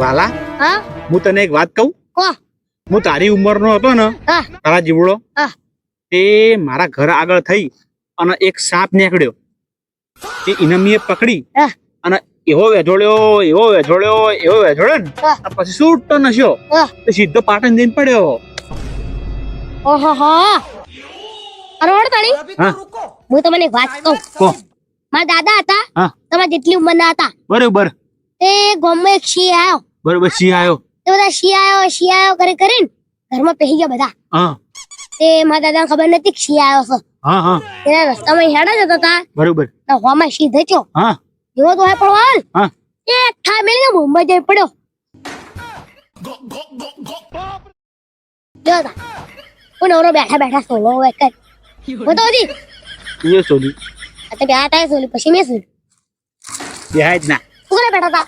વાલા હા હું તને એક વાત કહું. કો હું તારી ઉંમરનો હતો ને, હા તારા જીવડો, હા તે મારા ઘર આગળ થઈ અને એક સાપ નીકળ્યો. તે ઇનમીએ પકડી હા અને એવો વેઢોળ્યો ને, હા અને પછી સૂટો નશ્યો હા તે સીધો પાટણ જઈને પડ્યો. ઓહો હો અરે વળ તાણી હા હું તમને એક વાત કહું. કો મારા દાદા હતા હા તમારા જેટલી ઉંમરના હતા. બરોબર તે ગામમાં એક સિંહ આવ્યો. બરોબર સિંહ આવ્યો. તે બધા સિંહ આવ્યો કરીને ઘરમાં પહેરી ગયા બધા. હા તે મારા દાદાને ખબર નથી કે સિંહ આવ્યો છે. હા હા એના રસ્તામાં હેડા જતા હતા બરોબર તો હોમાં સિંહ ધચ્યો. હા જેવો તો હે પડવાલ હા એ ઠા મેલીને મુંબઈ જઈ પડ્યો. જો તા હું નવરો બેઠા સોલો એક જ બતો દી એ સોલી આ બે આટા સોલી પછી મેં સોલી બેહાય જ ના. શું કરે બેઠા તા